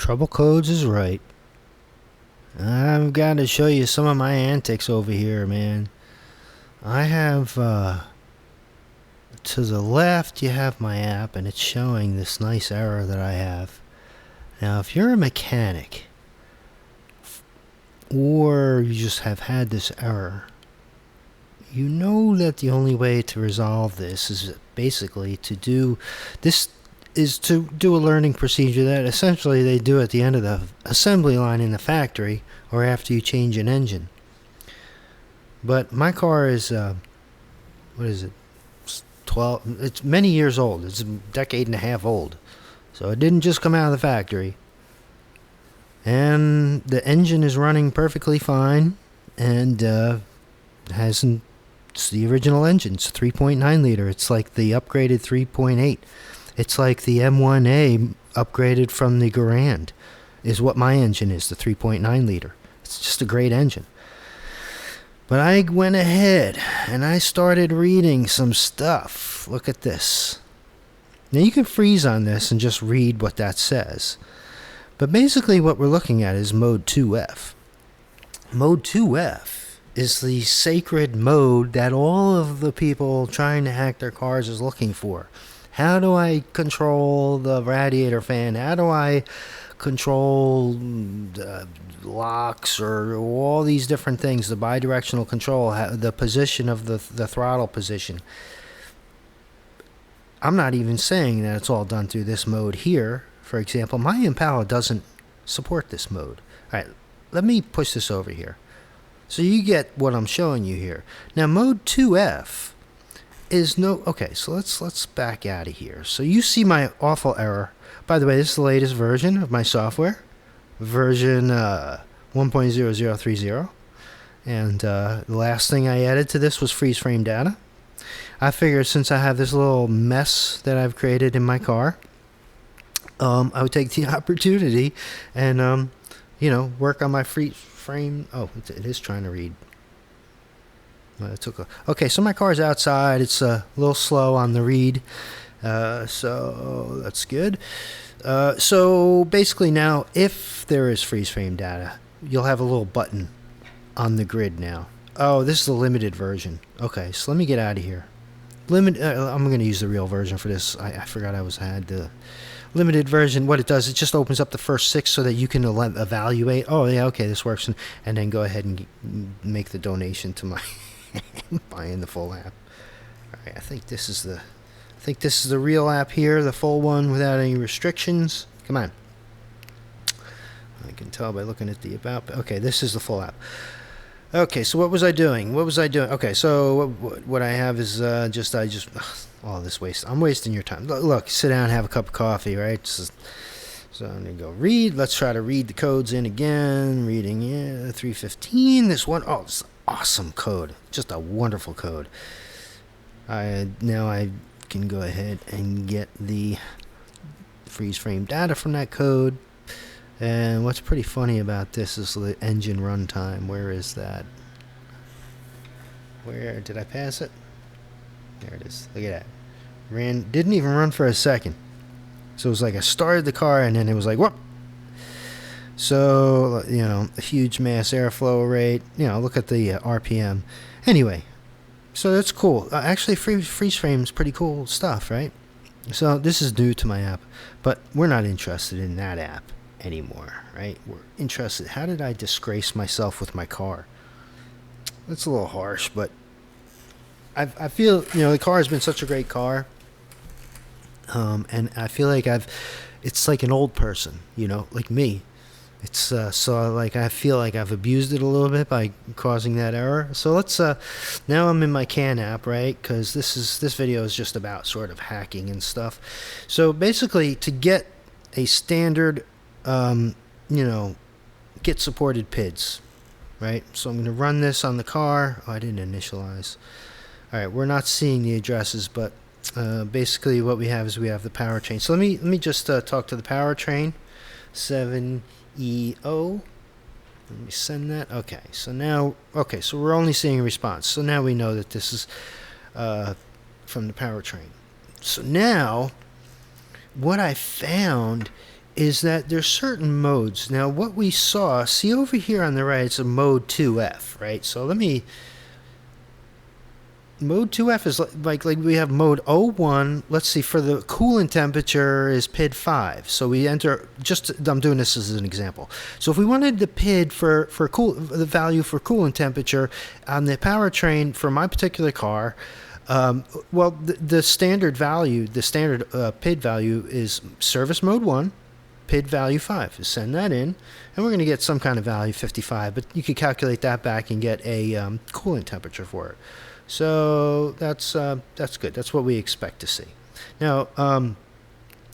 Trouble codes is right. I've got to show you some of my antics over here, man. I have, to the left, you have my app, and it's showing this nice error that I have. Now, if you're a mechanic, or you just have had this error, you know that the only way to resolve this is basically to do a learning procedure that essentially they do at the end of the assembly line in the factory or after you change an engine. But my car is, what is it? It's many years old. It's a decade and a half old. So it didn't just come out of the factory. And the engine is running perfectly fine, and it's the original engine. It's 3.9 liter. It's like the upgraded 3.8. It's like the M1A upgraded from the Garand, is what my engine is, the 3.9 liter. It's just a great engine. But I went ahead and I started reading some stuff. Look at this. Now you can freeze on this and just read what that says. But basically what we're looking at is mode 2F. Mode 2F is the sacred mode that all of the people trying to hack their cars is looking for. How do I control the radiator fan? How do I control locks or all these different things? The bi-directional control, the position of the throttle position. I'm not even saying that it's all done through this mode here. For example, my Impala doesn't support this mode. All right, let me push this over here. So you get what I'm showing you here. Now, mode 2F is no... Okay, so let's back out of here. So you see my awful error. By the way, this is the latest version of my software. Version 1.0030. And the last thing I added to this was freeze frame data. I figured since I have this little mess that I've created in my car, I would take the opportunity and, work on my freeze frame. Oh, it is trying to read. Okay, so my car's outside. It's a little slow on the read. So that's good. So basically now, if there is freeze frame data, you'll have a little button on the grid now. Oh, this is the limited version. Okay, so let me get out of here. I'm going to use the real version for this. I forgot I had the limited version. What it does, it just opens up the first 6 so that you can evaluate. Oh, yeah, okay, this works. And then go ahead and make the donation to my buying the full app. All right, I think this is the real app here, the full one without any restrictions. Come on. I can tell by looking at the about. Okay, this is the full app. Okay, so what was I doing? Okay, so what I have is all this waste. I'm wasting your time. Look, sit down, have a cup of coffee, right? So I'm going to go read. Let's try to read the codes in again. Reading, 315. This one, it's awesome code. Just a wonderful code. Now I can go ahead and get the freeze frame data from that code. And what's pretty funny about this is the engine runtime. Where is that? Where did I pass it? There it is. Look at that. Didn't even run for a second. So it was like I started the car and then it was like, whoop. So, a huge mass airflow rate. Look at the RPM. Anyway, so that's cool. Actually, freeze frame is pretty cool stuff, right? So this is new to my app, but we're not interested in that app anymore, right? We're interested. How did I disgrace myself with my car? That's a little harsh, but I feel, the car has been such a great car. And I feel like it's like an old person, like me. It's, so like, I feel like I've abused it a little bit by causing that error. So let's, now I'm in my CAN app, right? Cause this video is just about sort of hacking and stuff. So basically to get a standard, get supported PIDs, right? So I'm going to run this on the car. Oh, I didn't initialize. All right. We're not seeing the addresses, but, basically what we have is we have the powertrain. So let me just, talk to the powertrain. 7EO. Let me send that. Okay. So we're only seeing a response. So now we know that this is, from the powertrain. So now what I found is that there's certain modes. Now, what we saw, see over here on the right, it's a mode 2F, right? So mode 2F is like we have mode 01. Let's see, for the coolant temperature is PID 5. So we enter, I'm doing this as an example. So if we wanted the PID for the value for coolant temperature on the powertrain for my particular car, well, the standard value, the standard PID value is service mode 1, PID value 5. Just send that in, and we're going to get some kind of value, 55, but you can calculate that back and get a coolant temperature for it. So that's good. That's what we expect to see. Now,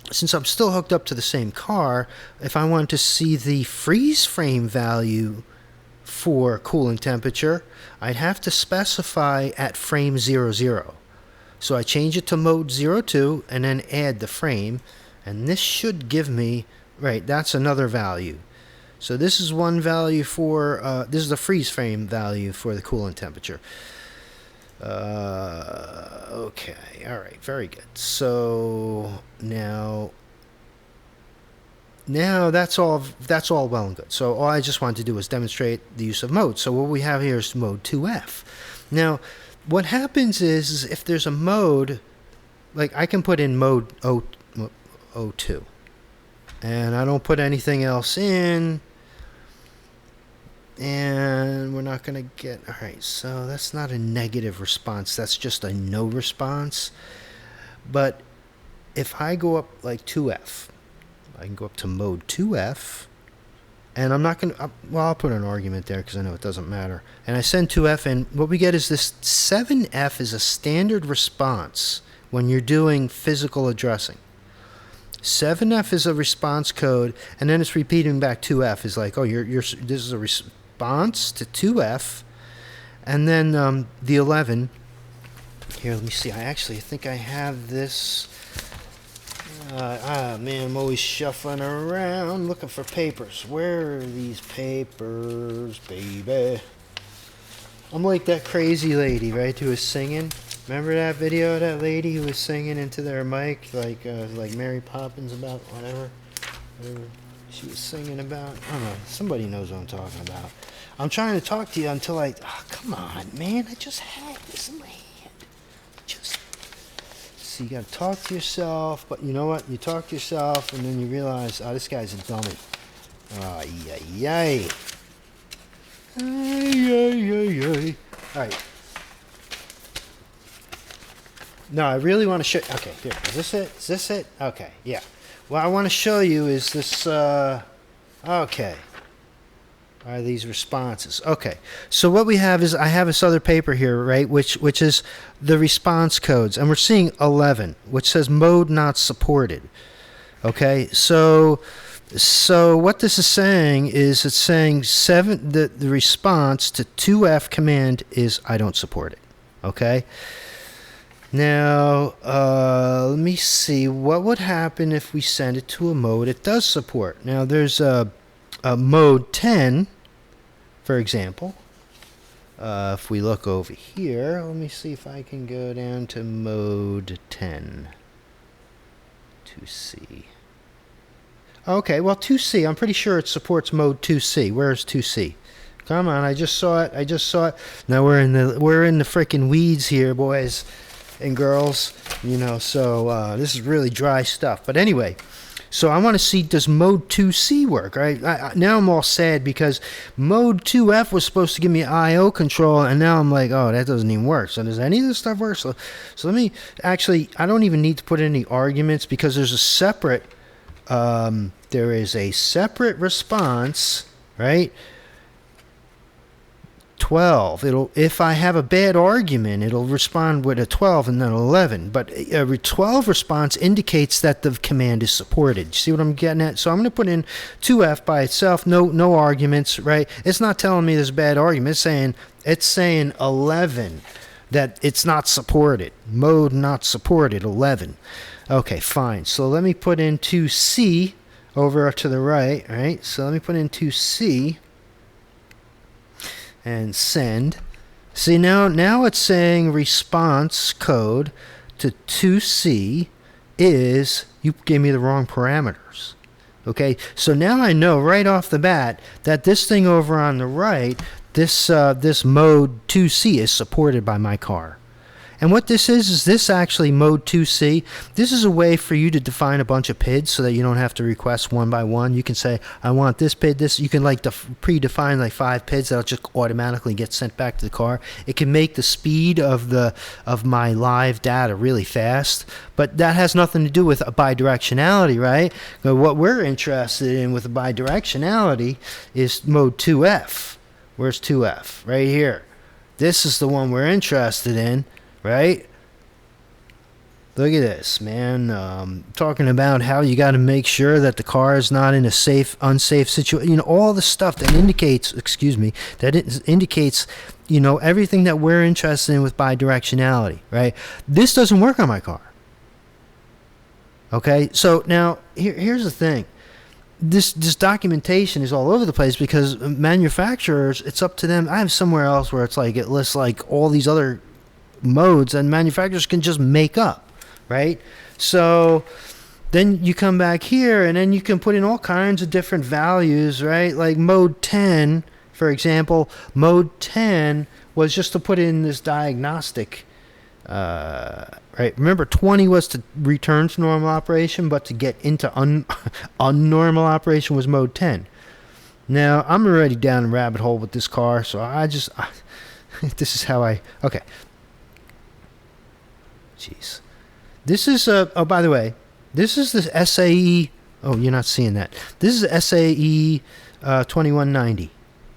since I'm still hooked up to the same car, if I want to see the freeze frame value for coolant temperature, I'd have to specify at frame 00. So I change it to mode 02 and then add the frame, and this should give me, right, that's another value. So this is one value for, this is the freeze frame value for the coolant temperature. Okay, all right, very good. So now that's all well and good. So all I just wanted to do was demonstrate the use of mode. So what we have here is mode 2F. Now, what happens is if there's a mode, like I can put in mode 02, and I don't put anything else in, and we're not going to get, all right, so that's not a negative response, that's just a no response. But if I go up like 2F, I can go up to mode 2F, and I'm not going to, well, I'll put an argument there because I know it doesn't matter. And I send 2F, and what we get is this 7F is a standard response when you're doing physical addressing. 7F is a response code, and then it's repeating back 2F is like, oh, this is a response to 2F, and then the 11. Here, let me see. I think I have this. Man, I'm always shuffling around looking for papers. Where are these papers, baby? I'm like that crazy lady, right, who was singing. Remember that video of that lady who was singing into their mic, like Mary Poppins about whatever she was singing about? I don't know. Somebody knows what I'm talking about. I'm trying to talk to you until come on, man. I just had this in my hand. So you got to talk to yourself, but you know what? You talk to yourself, and then you realize, oh, this guy's a dummy. Oh, yay. Ay. All right. No, I really want to show. Okay, here. Is this it? Is this it? Okay, yeah. What I want to show you is this. Okay. Are these responses? Okay. So what we have is I have this other paper here, right, which is the response codes, and we're seeing 11, which says mode not supported. Okay. So what this is saying is it's saying the response to 2F command is I don't support it. Okay. Now, let me see. What would happen if we send it to a mode it does support? Now, there's a mode 10, for example. If we look over here, let me see if I can go down to mode 10. 2C. Okay, well, 2C, I'm pretty sure it supports mode 2C. Where's 2C? Come on, I just saw it. Now we're in the freaking weeds here, boys and girls, so this is really dry stuff. But anyway, so I want to see, does mode 2C work, right? Now I'm all sad because mode 2F was supposed to give me I/O control, and now I'm like, oh, that doesn't even work. So does any of this stuff work? So let me, actually, I don't even need to put any arguments because there's a separate, there is a separate response, right? 12. If I have a bad argument, it'll respond with a 12 and then 11. But a 12 response indicates that the command is supported. See what I'm getting at? So I'm going to put in 2F by itself, no arguments, right? It's not telling me there's a bad argument. It's saying 11, that it's not supported. Mode not supported, 11. Okay, fine. So let me put in 2C over to the right, right? So let me put in 2C. And send. See, now it's saying response code to 2C is, you gave me the wrong parameters. Okay, so now I know right off the bat that this thing over on the right, this mode 2C is supported by my car. And what this is this actually mode 2C. This is a way for you to define a bunch of PIDs so that you don't have to request one by one. You can say, I want this PID, this. You can like predefine like 5 PIDs that'll just automatically get sent back to the car. It can make the speed of my live data really fast, but that has nothing to do with a bidirectionality, right? But what we're interested in with a bidirectionality is mode 2F. Where's 2F? Right here. This is the one we're interested in. Right? Look at this, man. Talking about how you got to make sure that the car is not in a unsafe situation. You know, all the stuff that indicates, you know, everything that we're interested in with bidirectionality, right? This doesn't work on my car. Okay? So now, here's the thing. This documentation is all over the place because manufacturers, it's up to them. I have somewhere else where it's like, it lists like all these other modes and manufacturers can just make up, right? So then you come back here and then you can put in all kinds of different values, right? Like mode 10, for example, mode 10 was just to put in this diagnostic, right? Remember 20 was to return to normal operation, but to get into unnormal operation was mode 10. Now I'm already down a rabbit hole with this car, so this is how okay. Jeez. This is, oh, by the way, this is the SAE. Oh, you're not seeing that. This is SAE 2190. You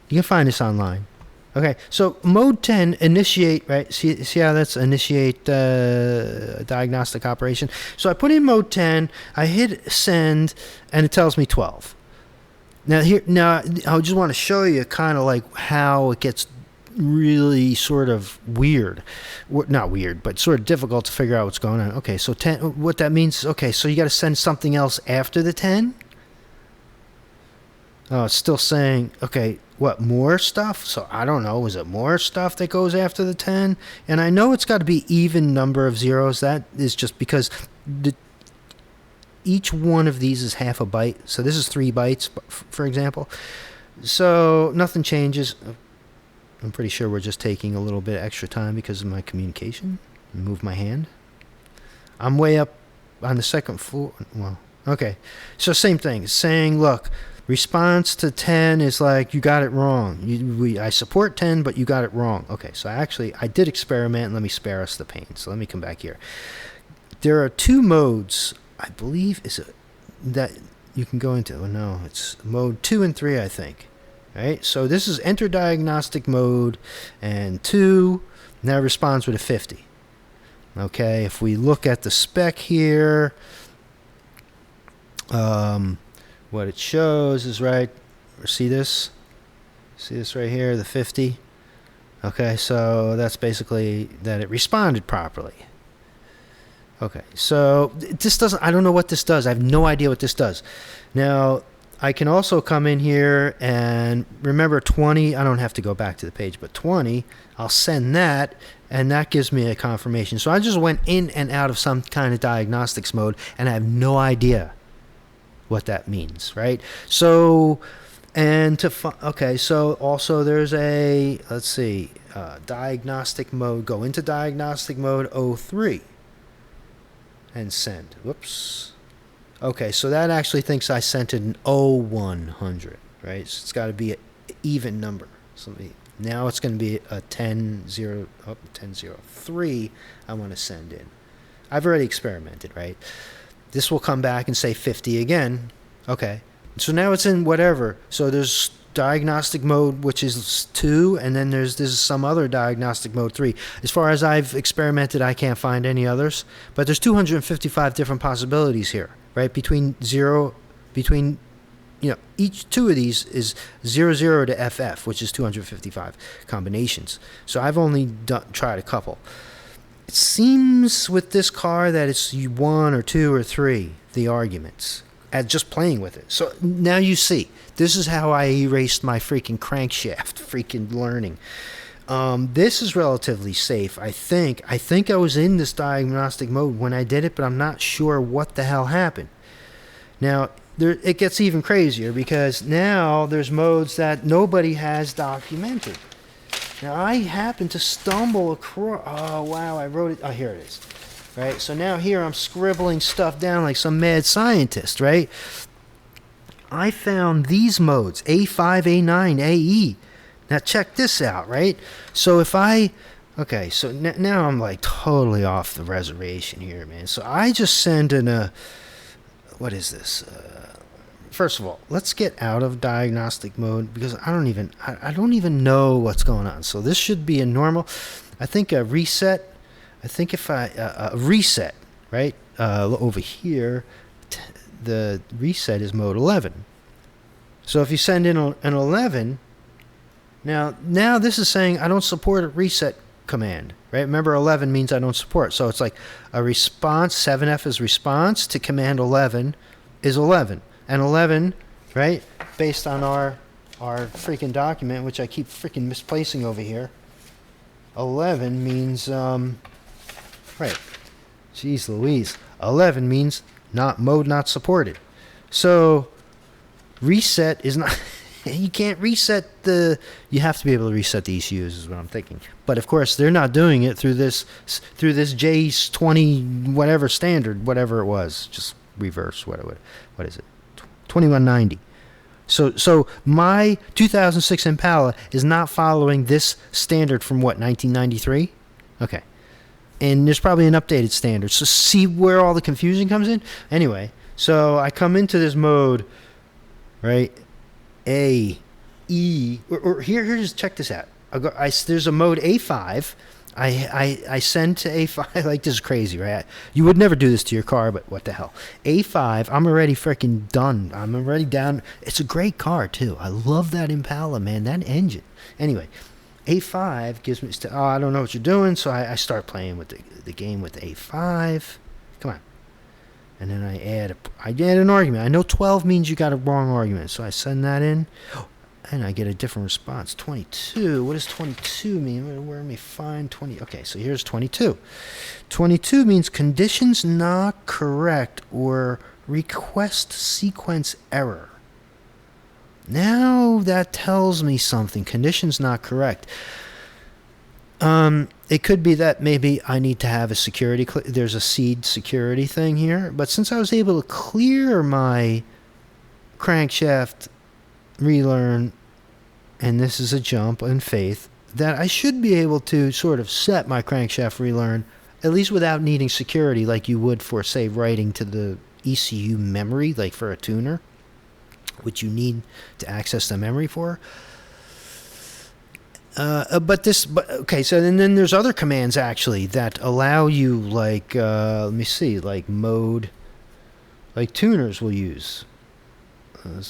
can find this online. Okay, so mode 10, initiate, right? See how that's initiate diagnostic operation? So I put in mode 10, I hit send, and it tells me 12. Now, I just want to show you kind of like how it gets really sort of weird. Not weird, but sort of difficult to figure out what's going on. Okay, so 10, what that means, okay, so you got to send something else after the 10? Oh, it's still saying, okay, what, more stuff? So I don't know, is it more stuff that goes after the 10? And I know it's got to be even number of zeros. That is just because each one of these is half a byte. So this is 3 bytes, for example. So nothing changes. I'm pretty sure we're just taking a little bit extra time because of my communication. Move my hand. I'm way up on the second floor. Well, okay. So same thing. Saying, look, response to 10 is like, you got it wrong. I support 10, but you got it wrong. Okay, so I did experiment. Let me spare us the pain. So let me come back here. There are 2 modes, I believe, that you can go into. Oh, no, it's mode 2 and 3, I think. Right, so this is enter diagnostic mode, and 2 now responds with a 50. Okay, if we look at the spec here, what it shows is right. See this right here, the 50. Okay, so that's basically that it responded properly. Okay, so this doesn't. I don't know what this does. I have no idea what this does. Now, I can also come in here and remember 20. I don't have to go back to the page, but 20, I'll send that, and that gives me a confirmation. So I just went in and out of some kind of diagnostics mode, and I have no idea what that means, right? So, okay, so also there's a, let's see, diagnostic mode. Go into diagnostic mode 03 and send. Whoops. Okay, so that actually thinks I sent it an 0100, right? So it's got to be an even number. So now it's going to be a 1003 I want to send in. I've already experimented, right? This will come back and say 50 again. Okay, so now it's in whatever. So there's diagnostic mode, which is 2, and then there's some other diagnostic mode 3. As far as I've experimented, I can't find any others, but there's 255 different possibilities here. Right, between each 2 of these is 00 to FF, which is 255 combinations. So I've only tried a couple. It seems with this car that it's 1 or 2 or 3, the arguments, at just playing with it. So now you see, this is how I erased my freaking crankshaft, freaking learning. This is relatively safe, I think. I think I was in this diagnostic mode when I did it, but I'm not sure what the hell happened. Now, it gets even crazier because now there's modes that nobody has documented. Now I happen to stumble across, oh wow, I wrote it, oh here it is, right? So now here I'm scribbling stuff down like some mad scientist, right? I found these modes, A5, A9, AE. Now check this out, right? So if okay, so now I'm like totally off the reservation here, man. So I just send in what is this? First of all, let's get out of diagnostic mode because I don't even know what's going on. So this should be a normal. I think a reset. I think if a reset, right over here, the reset is mode 11. So if you send in an 11, now this is saying I don't support a reset command, right? Remember 11 means I don't support. So it's like a response, 7F is response to command 11 is 11. And 11, right, based on our freaking document, which I keep freaking misplacing over here, 11 means, right, jeez Louise, 11 means mode not supported. So reset is not, you can't reset you have to be able to reset the ECUs is what I'm thinking. But of course, they're not doing it through this J20 whatever standard, whatever it was, just reverse, what is it? 2190. So my 2006 Impala is not following this standard from what, 1993? Okay. And there's probably an updated standard. So see where all the confusion comes in? Anyway, so I come into this mode, right? A, E, or here, just check this out. There's a mode A5. I send to A5, like this is crazy, right? You would never do this to your car, but what the hell. A5, I'm already freaking done. I'm already down. It's a great car, too. I love that Impala, man, that engine. Anyway, A5 gives me, I don't know what you're doing, so I start playing with the game with A5. Come on. And then I add an argument. I know 12 means you got a wrong argument, so I send that in. And I get a different response. 22. What does 22 mean? Where may find 20? Okay, so here's 22. 22 means conditions not correct or request sequence error. Now that tells me something. Conditions not correct. It could be that maybe I need to have a security. There's a seed security thing here. But since I was able to clear my crankshaft relearn, and this is a jump in faith, that I should be able to sort of set my crankshaft relearn, at least without needing security like you would for, say, writing to the ECU memory, like for a tuner, which you need to access the memory for. Okay, so then there's other commands actually that allow you, like, let me see, like mode, like tuners will use.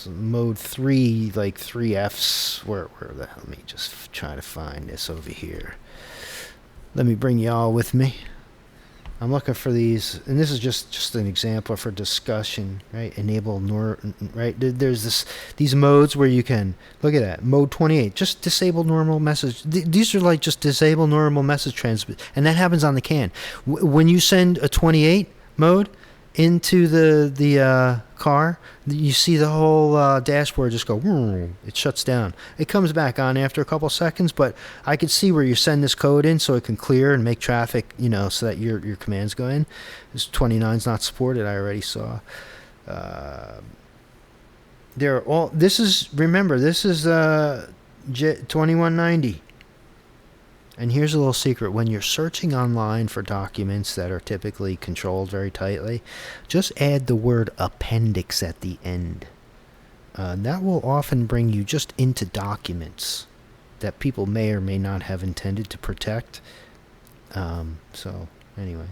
Mode 3, like 3Fs. Where the hell? Let me just try to find this over here. Let me bring y'all with me. I'm looking for these, and this is just an example for discussion, right? Enable right? There's these modes where you can look at that. Mode 28, just disable normal message. These are like just disable normal message transmit, and that happens on the CAN. When you send a 28 mode into the car, you see the whole dashboard just go, it shuts down. It comes back on after a couple seconds, but I can see where you send this code in so it can clear and make traffic, so that your commands go in. This 29's not supported, I already saw. Remember, this is 2190. And here's a little secret. When you're searching online for documents that are typically controlled very tightly, just add the word appendix at the end. That will often bring you just into documents that people may or may not have intended to protect. So, anyway.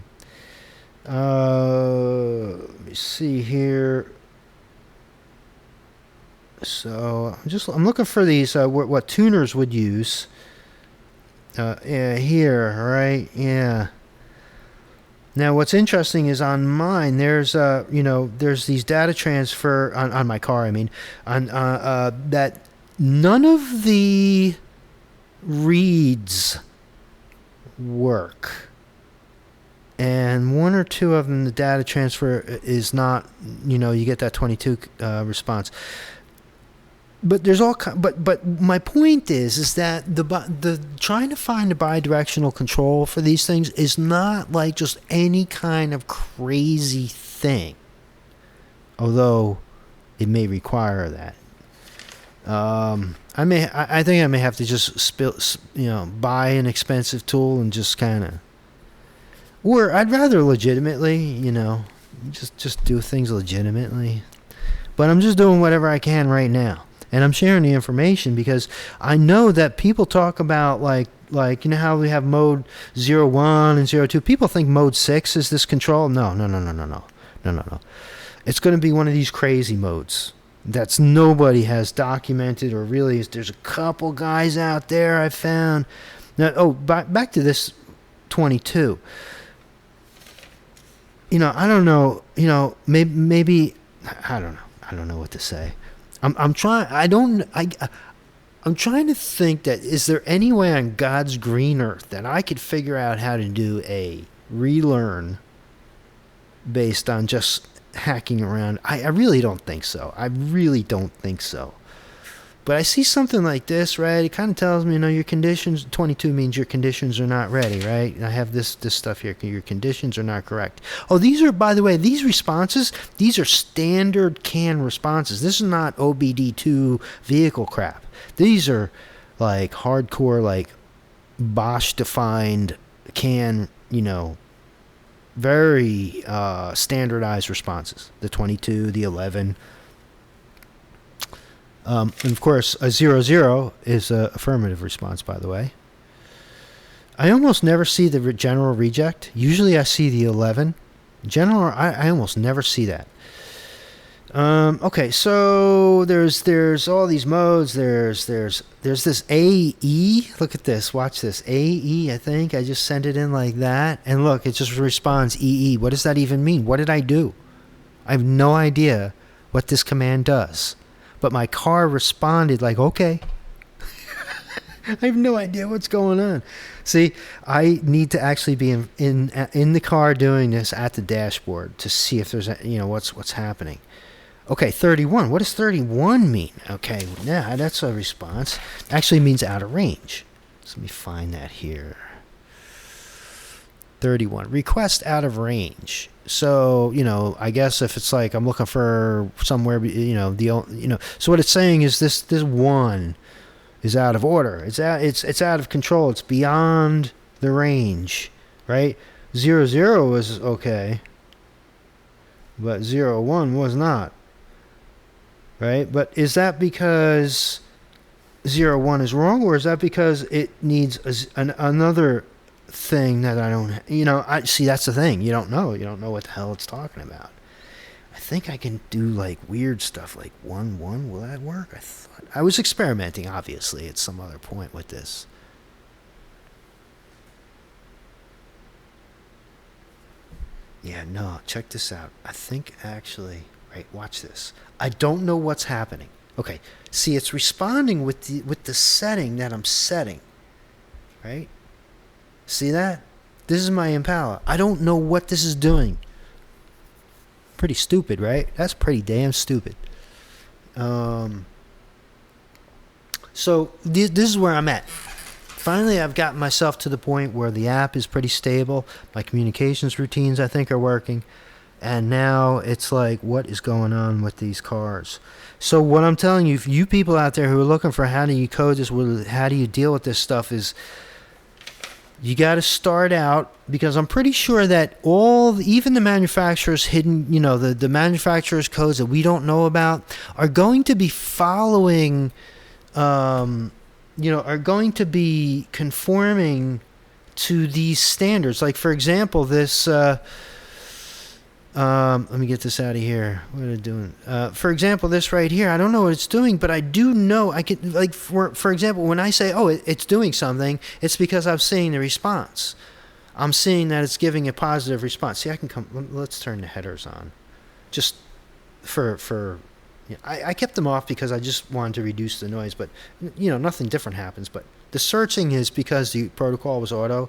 Let me see here. So, I'm looking for these, what tuners would use. Here, right? Yeah. Now, what's interesting is on mine, there's these data transfer on my car. I mean, on that none of the reads work. and one or two of them, the data transfer is not, you get that 22 response. But there's all but my point is that the trying to find a bidirectional control for these things is not like just any kind of crazy thing, although it may require that. I think I may have to just buy an expensive tool and just kind of, or I'd rather legitimately, just do things legitimately. But I'm just doing whatever I can right now. And I'm sharing the information because I know that people talk about like how we have mode 01 and 02. People think mode 6 is this control. No. It's going to be one of these crazy modes that's nobody has documented, or really there's a couple guys out there I found. Now, back to this 22. I don't know. Maybe I don't know. I don't know what to say. I'm trying. I'm trying to think that is there any way on God's green earth that I could figure out how to do a relearn based on just hacking around. I really don't think so. But I see something like this, right? It kind of tells me, your conditions, 22 means your conditions are not ready, right? And I have this stuff here. Your conditions are not correct. Oh, these are, by the way, these responses, these are standard CAN responses. This is not OBD2 vehicle crap. These are like hardcore, like Bosch-defined CAN, very standardized responses. The 22, the 11. And of course, a 00 is an affirmative response, by the way. I almost never see the general reject. Usually I see the 11. General, I almost never see that. Okay, so there's all these modes. There's this AE. Look at this. Watch this. AE, I think. I just sent it in like that. And look, it just responds EE. What does that even mean? What did I do? I have no idea what this command does. But my car responded like, okay. I have no idea what's going on. See, I need to actually be in the car doing this at the dashboard to see if there's what's happening. Okay, 31. What does 31 mean? Okay, yeah, that's a response. Actually means out of range. So let me find that here. 31. Request out of range. So, I guess if it's like I'm looking for somewhere, so what it's saying is this one is out of order. It's out of control. It's beyond the range, right? 00 was okay, but 01 was not, right? But is that because 01 is wrong, or is that because it needs another thing that I don't, I see, that's the thing. You don't know what the hell it's talking about. I think I can do like weird stuff like 1-1. Will that work? I was experimenting, obviously, at some other point with this. Yeah, no, check this out. I think actually, right, watch this. I don't know what's happening. Okay, see, it's responding with the setting that I'm setting, right? See that? This is my Impala. I don't know what this is doing. Pretty stupid, right? That's pretty damn stupid. So this is where I'm at. Finally, I've gotten myself to the point where the app is pretty stable. My communications routines, I think, are working. And now it's like, what is going on with these cars? So what I'm telling you, you people out there who are looking for how do you code this, how do you deal with this stuff, is you got to start out, because I'm pretty sure that even the manufacturer's hidden, the manufacturer's codes that we don't know about are going to be following, are going to be conforming to these standards. Like, for example, this, let me get this out of here. What are they doing? For example, this right here, I don't know what it's doing, but I do know I could, like, for example, when I say, oh, it's doing something, it's because I'm seeing the response. I'm seeing that it's giving a positive response. See, I can let's turn the headers on. Just for Yeah, I kept them off because I just wanted to reduce the noise, but nothing different happens. But the searching is because the protocol was auto.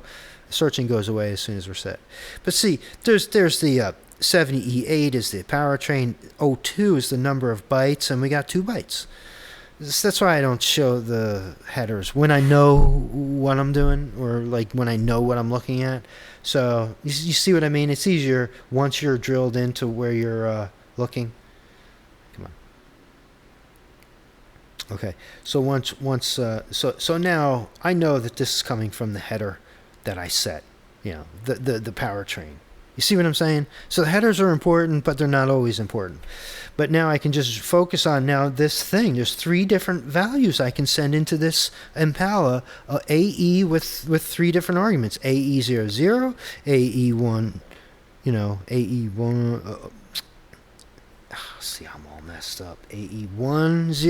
Searching goes away as soon as we're set. But see, there's the 70E8 is the powertrain. O2 is the number of bytes, and we got 2 bytes. That's why I don't show the headers when I know what I'm doing, or like when I know what I'm looking at. So you see what I mean? It's easier once you're drilled into where you're looking. Come on. Okay. So so now I know that this is coming from the header that I set. The powertrain. You see what I'm saying? So the headers are important, but they're not always important. But now I can just focus on this thing. There's 3 different values I can send into this Impala. AE with 3 different arguments. AE00, AE1, AE1. See, I'm all messed up. AE10.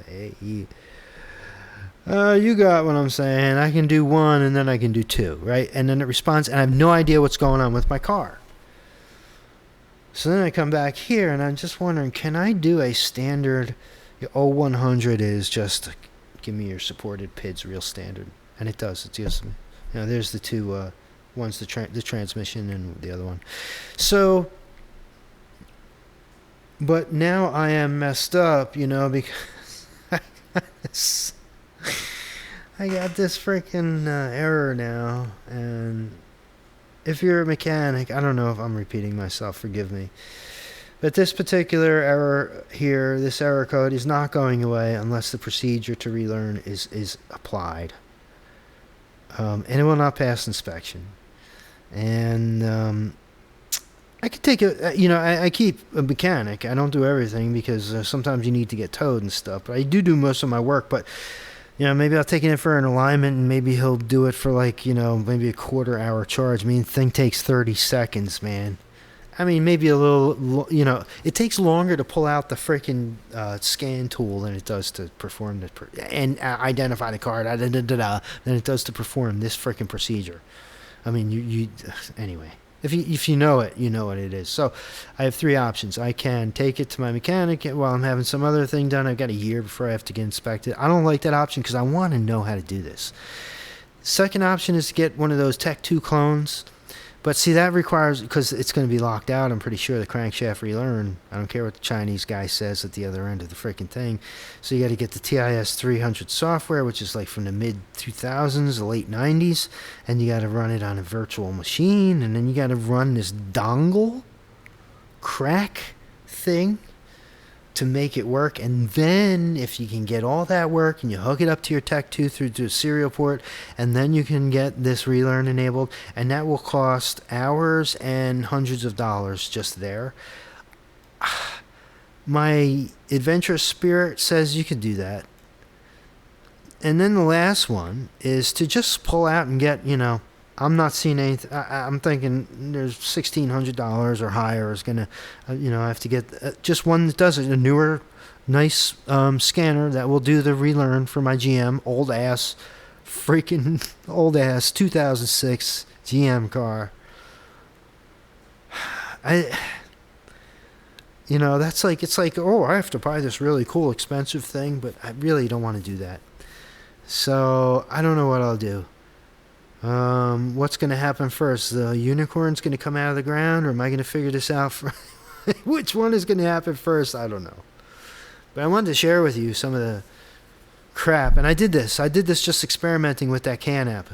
AE. You got what I'm saying. I can do 1 and then I can do 2, right? And then it responds, and I have no idea what's going on with my car. So then I come back here, and I'm just wondering, can I do a standard? 0100 is just give me your supported PIDs real standard, and it does. It gives me. There's the 2 one's the transmission and the other one. So, but now I am messed up, because I got this freaking error now, and if you're a mechanic, I don't know if I'm repeating myself, forgive me, but this particular error here, this error code is not going away unless the procedure to relearn is applied, and it will not pass inspection. And I could take I keep a mechanic. I don't do everything because sometimes you need to get towed and stuff, but I do most of my work. But maybe I'll take it in for an alignment, and maybe he'll do it for maybe a quarter-hour charge. I mean, the thing takes 30 seconds, man. I mean, maybe a little, it takes longer to pull out the freaking scan tool than it does to perform and identify the car, than it does to perform this freaking procedure. I mean, anyway. If you know it, you know what it is. So I have 3 options. I can take it to my mechanic while I'm having some other thing done. I've got a year before I have to get inspected. I don't like that option because I want to know how to do this. Second option is to get one of those Tech 2 clones. But see, that requires, because it's going to be locked out, I'm pretty sure, the crankshaft relearn. I don't care what the Chinese guy says at the other end of the freaking thing. So you got to get the TIS 300 software, which is like from the mid-2000s, the late 90s. And you got to run it on a virtual machine. And then you got to run this dongle crack thing to make it work. And then if you can get all that work and you hook it up to your Tech 2 through to a serial port, and then you can get this relearn enabled, and that will cost hours and hundreds of dollars just there. My adventurous spirit says you could do that. And then the last one is to just pull out and get, I'm not seeing anything. I'm thinking there's $1,600 or higher is going to, I have to get just one that does it, a newer, nice scanner that will do the relearn for my GM, old ass 2006 GM car. That's like, it's like, oh, I have to buy this really cool, expensive thing, but I really don't want to do that. So I don't know what I'll do. What's going to happen first? The unicorn's going to come out of the ground, or am I going to figure this out? Which one is going to happen first? I don't know. But I wanted to share with you some of the crap. And I did this just experimenting with that CAN app.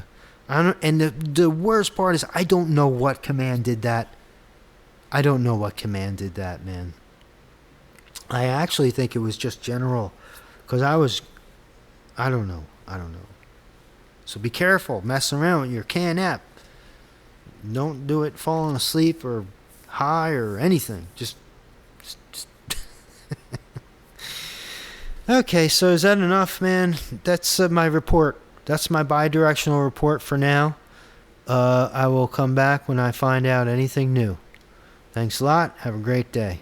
And the worst part is I don't know what command did that. Man. I actually think it was just general. Because I don't know. So be careful messing around with your CAN app. Don't do it falling asleep or high or anything. Just Okay, so is that enough, man? That's my report. That's my bi-directional report for now. I will come back when I find out anything new. Thanks a lot. Have a great day.